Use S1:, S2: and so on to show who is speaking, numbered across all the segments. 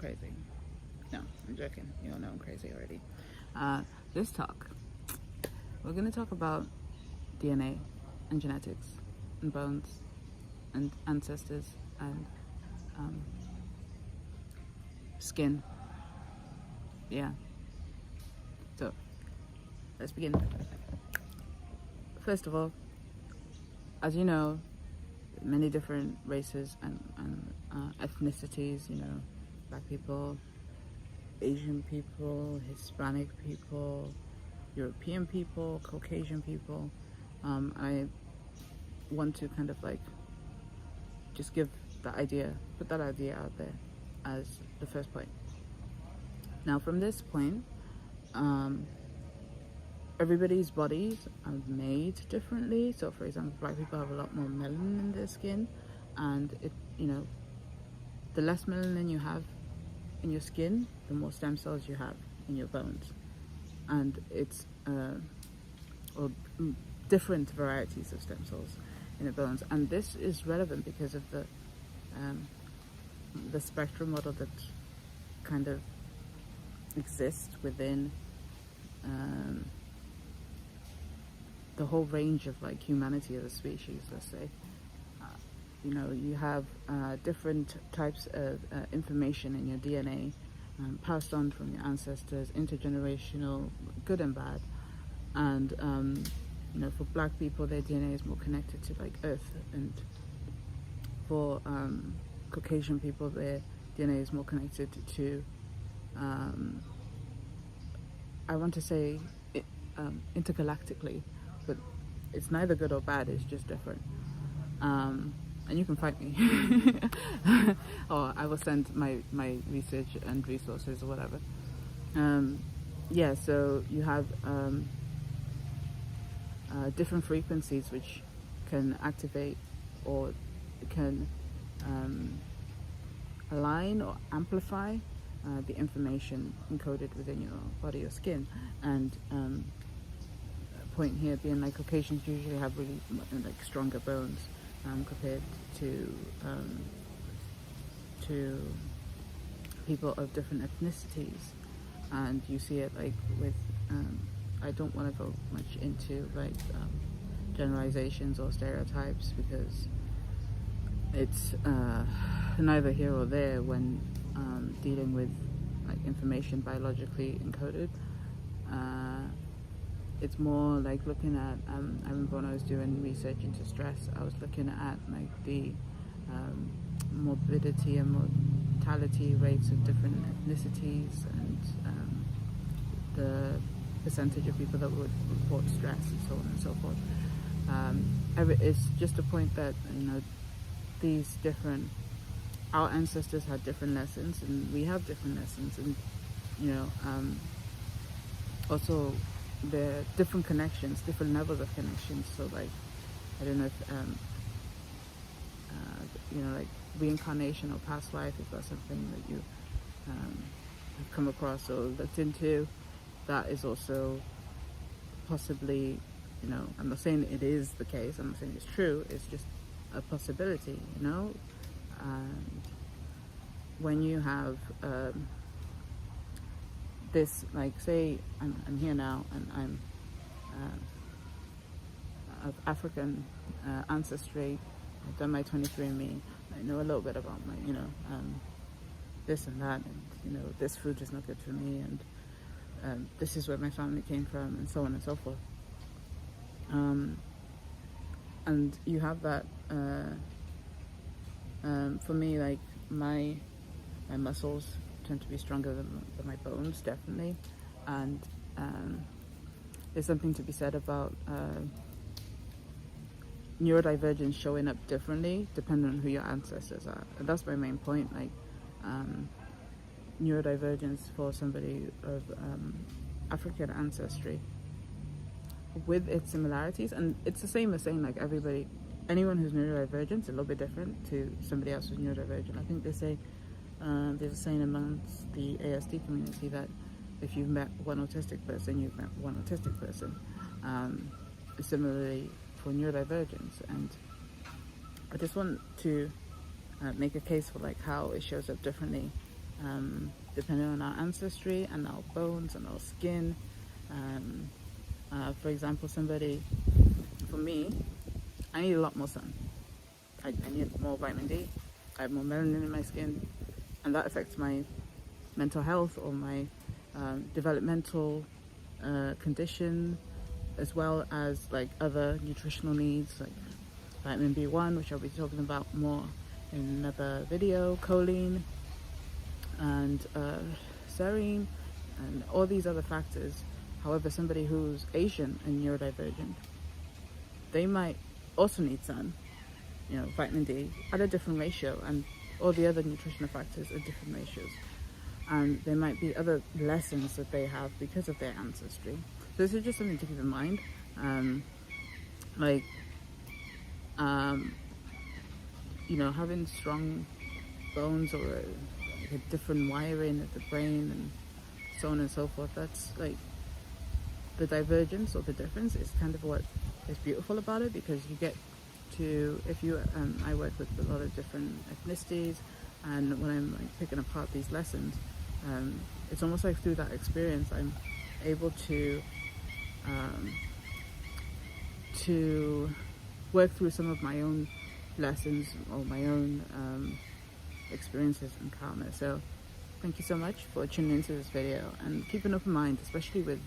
S1: crazy. No, I'm joking. You all know I'm crazy already. This talk, we're going to talk about DNA and genetics and bones and ancestors and skin. Yeah. So, let's begin. First of all, as you know, many different races and ethnicities, black people, Asian people, Hispanic people, European people, Caucasian people. I want to kind of like just give the idea, put that idea out there as the first point. Now, from this point, everybody's bodies are made differently. So, for example, black people have a lot more melanin in their skin, and the less melanin you have in your skin, the more stem cells you have in your bones, and it's different varieties of stem cells in the bones. And this is relevant because of the spectrum model that kind of exists within the whole range of like humanity as a species, let's say. You have different types of information in your DNA passed on from your ancestors, intergenerational, good and bad. And for black people, their DNA is more connected to like earth, and for Caucasian people, their DNA is more connected to I want to say intergalactically, but it's neither good or bad, it's just different. And you can fight me or I will send my research and resources or whatever. So you have different frequencies which can activate or can align or amplify the information encoded within your body or skin. And point here being like Caucasians usually have really like stronger bones compared to people of different ethnicities. And you see it like with I don't want to go much into like generalizations or stereotypes, because it's neither here or there when dealing with like information biologically encoded. It's more like looking at, I remember when I was doing research into stress, I was looking at like the morbidity and mortality rates of different ethnicities, and the percentage of people that would report stress and so on and so forth. It's just a point that, these different, our ancestors had different lessons and we have different lessons, and also there are different connections, different levels of connections. So like, I don't know if like reincarnation or past life, if that's something that you have come across or looked into, that is also possibly, I'm not saying it is the case, I'm not saying it's true, it's just a possibility, and when you have this, like, say I'm here now and I'm of African ancestry, I've done my 23andMe, I know a little bit about my, this and that, and this food is not good for me, and this is where my family came from, and so on and so forth. And you have that, for me, like my muscles tend to be stronger than my bones, definitely. And there's something to be said about neurodivergence showing up differently depending on who your ancestors are. And that's my main point, like neurodivergence for somebody of African ancestry, with its similarities, and it's the same as saying like anyone who's neurodivergent is a little bit different to somebody else who's neurodivergent. I think they say there's a saying amongst the ASD community that if you've met one autistic person, you've met one autistic person. Similarly for neurodivergence, and I just want to make a case for like how it shows up differently depending on our ancestry and our bones and our skin. For example, for me, I need a lot more sun. I need more vitamin D. I have more melanin in my skin, and that affects my mental health or my developmental condition, as well as like other nutritional needs like vitamin B1, which I'll be talking about more in another video, choline, and serine, and all these other factors. However, somebody who's Asian and neurodivergent, they might also need sun, vitamin D at a different ratio, and all the other nutritional factors are different ratios. And there might be other lessons that they have because of their ancestry. So this is just something to keep in mind. Having strong bones or a different wiring of the brain and so on and so forth, that's like the divergence or the difference is kind of what is beautiful about it, because you get to, I work with a lot of different ethnicities, and when I'm like picking apart these lessons, it's almost like through that experience I'm able to work through some of my own lessons or my own experiences and karma. So thank you so much for tuning into this video, and keep an open mind, especially with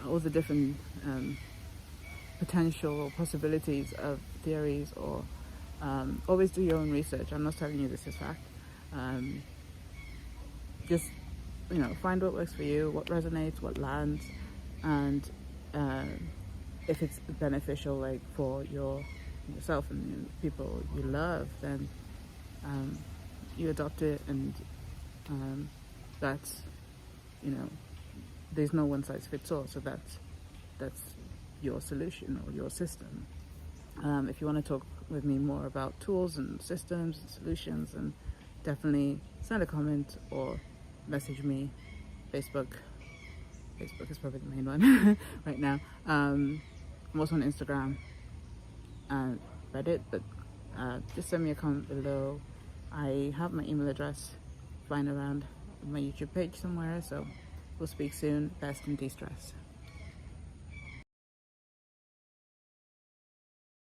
S1: all the different potential possibilities of theories, or always do your own research. I'm not telling you this is fact. Just find what works for you, what resonates, what lands, and if it's beneficial like for yourself and the people you love, then you adopt it, and that's there's no one size fits all. So that's your solution or your system. If you want to talk with me more about tools and systems and solutions, then definitely send a comment or message me. Facebook is probably the main one right now. I'm also on Instagram and Reddit, but just send me a comment below. I have my email address flying around on my YouTube page somewhere, so we'll speak soon. Best and de-stress.